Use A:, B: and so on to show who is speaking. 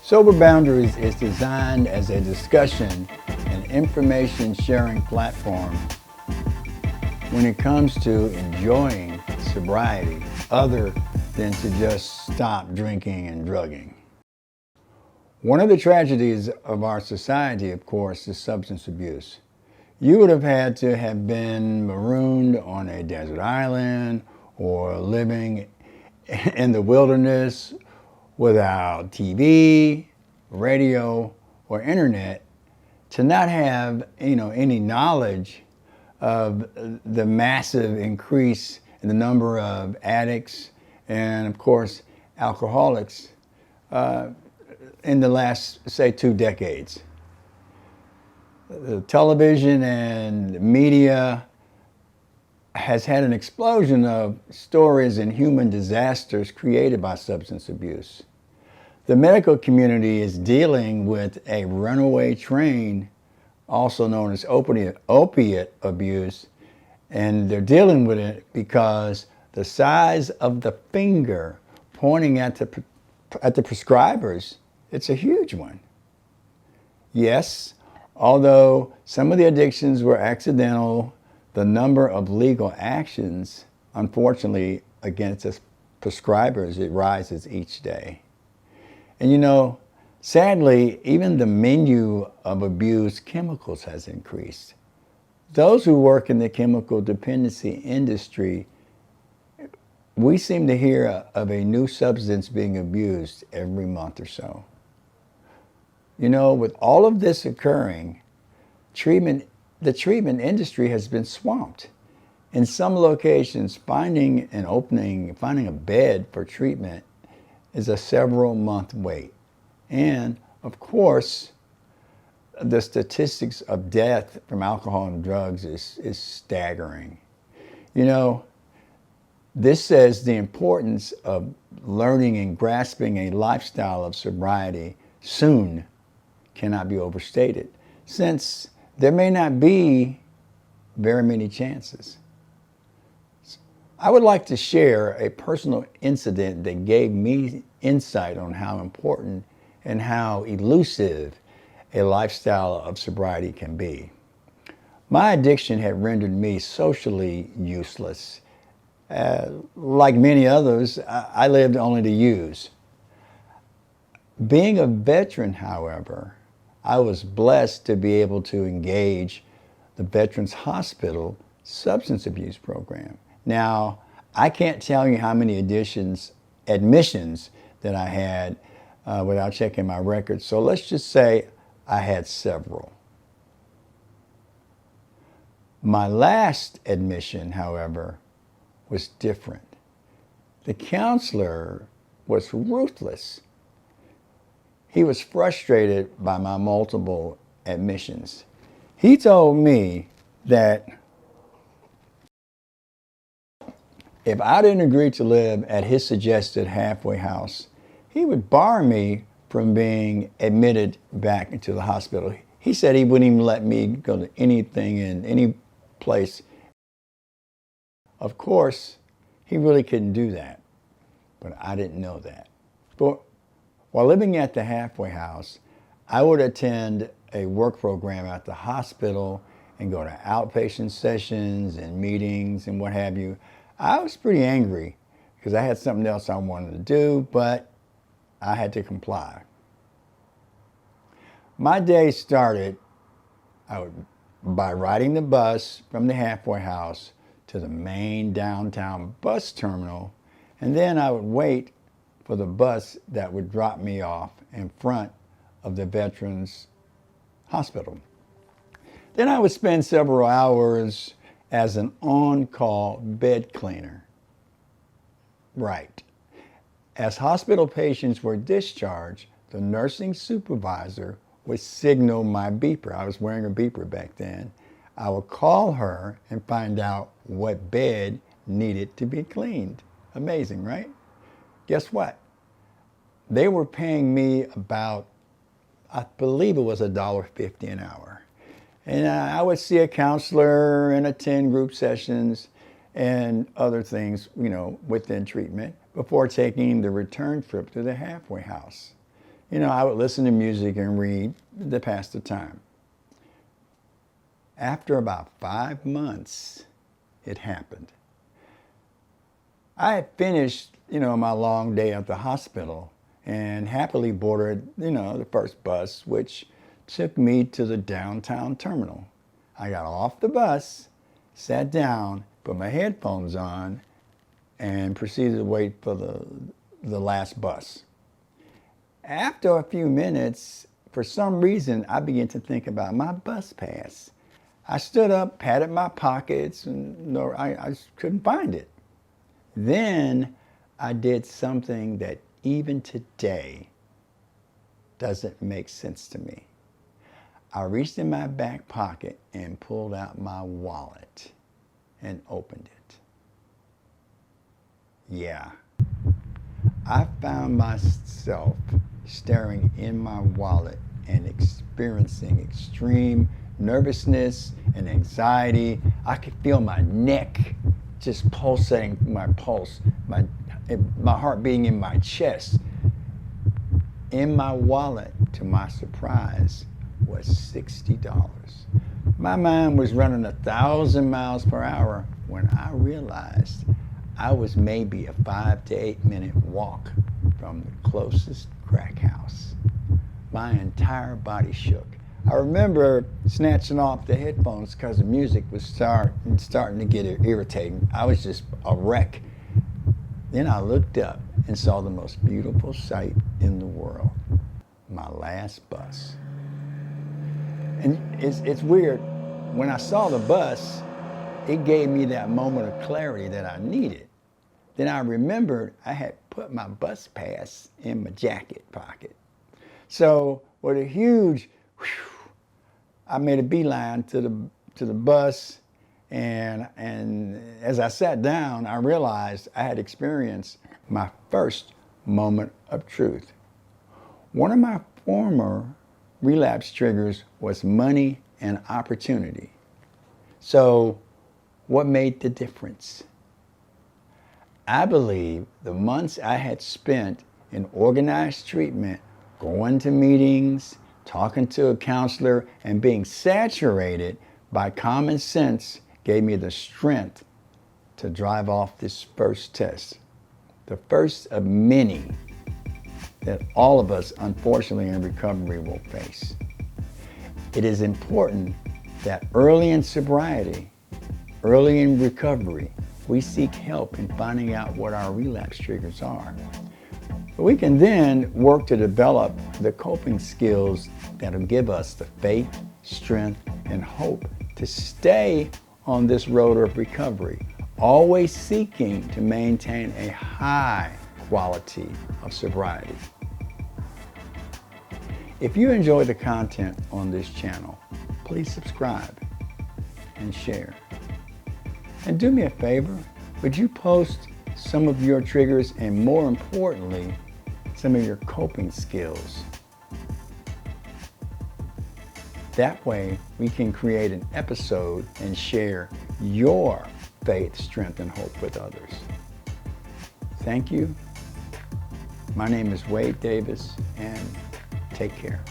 A: Sober Boundaries is designed as a discussion and information sharing platform when it comes to enjoying sobriety other than to just stop drinking and drugging. One of the tragedies of our society, of course, is substance abuse. You would have had to have been marooned on a desert island or living in the wilderness without TV, radio, or internet to not have, any knowledge of the massive increase in the number of addicts and, of course, alcoholics in the last, say, 2 decades. The television and media has had an explosion of stories and human disasters created by substance abuse. The medical community is dealing with a runaway train, also known as opiate abuse, and they're dealing with it because the size of the finger pointing at the prescribers, it's a huge one. Yes, although some of the addictions were accidental, the number of legal actions, unfortunately, against us prescribers, it rises each day. And sadly, even the menu of abused chemicals has increased. Those who work in the chemical dependency industry, we seem to hear of a new substance being abused every month or so. With all of this occurring, the treatment industry has been swamped. In some locations, finding a bed for treatment is a several-month wait. And, of course, the statistics of death from alcohol and drugs is staggering. This says the importance of learning and grasping a lifestyle of sobriety soon cannot be overstated, since there may not be very many chances. I would like to share a personal incident that gave me insight on how important and how elusive a lifestyle of sobriety can be. My addiction had rendered me socially useless. Like many others, I lived only to use. Being a veteran, however, I was blessed to be able to engage the Veterans Hospital substance abuse program. Now, I can't tell you how many admissions that I had without checking my records. So let's just say I had several. My last admission, however, was different. The counselor was ruthless. He was frustrated by my multiple admissions. He told me that if I didn't agree to live at his suggested halfway house, he would bar me from being admitted back into the hospital. He said he wouldn't even let me go to anything in any place. Of course, he really couldn't do that, but I didn't know that. But while living at the halfway house, I would attend a work program at the hospital and go to outpatient sessions and meetings and what have you. I was pretty angry because I had something else I wanted to do, but I had to comply. My day started by riding the bus from the halfway house to the main downtown bus terminal, and then I would wait for the bus that would drop me off in front of the Veterans Hospital. Then I would spend several hours as an on-call bed cleaner. Right. As hospital patients were discharged, the nursing supervisor would signal my beeper. I was wearing a beeper back then. I would call her and find out what bed needed to be cleaned. Amazing, right? Guess what? They were paying me about, I believe it was $1.50 an hour. And I would see a counselor and attend group sessions and other things, within treatment before taking the return trip to the halfway house. I would listen to music and read to pass the time. After about 5 months, it happened. I had finished, my long day at the hospital and happily boarded, the first bus, which took me to the downtown terminal. I got off the bus, sat down, put my headphones on, and proceeded to wait for the last bus. After a few minutes, for some reason, I began to think about my bus pass. I stood up, patted my pockets, and I couldn't find it. Then I did something that even today doesn't make sense to me. I reached in my back pocket and pulled out my wallet and opened it. Yeah, I found myself staring in my wallet and experiencing extreme nervousness and anxiety. I could feel my neck just pulsating, my pulse, my heart beating in my chest. In my wallet, to my surprise, was $60. My mind was running 1,000 miles per hour when I realized I was maybe a 5 to 8 minute walk from the closest crack house. My entire body shook. I remember snatching off the headphones because the music was starting to get irritating. I was just a wreck. Then I looked up and saw the most beautiful sight in the world, my last bus. And it's weird, when I saw the bus, it gave me that moment of clarity that I needed. Then I remembered I had put my bus pass in my jacket pocket. So with a huge whew, I made a beeline to the bus, and as I sat down, I realized I had experienced my first moment of truth. One of my former relapse triggers was money and opportunity. So what made the difference? I believe the months I had spent in organized treatment, going to meetings, talking to a counselor, and being saturated by common sense gave me the strength to drive off this first test. The first of many that all of us, unfortunately, in recovery will face. It is important that early in sobriety, early in recovery, we seek help in finding out what our relapse triggers are. We can then work to develop the coping skills that'll give us the faith, strength, and hope to stay on this road of recovery, always seeking to maintain a high quality of sobriety. If you enjoy the content on this channel, please subscribe and share. And do me a favor, would you post some of your triggers and, more importantly, some of your coping skills? That way we can create an episode and share your faith, strength, and hope with others. Thank you. My name is Wade Davis, and take care.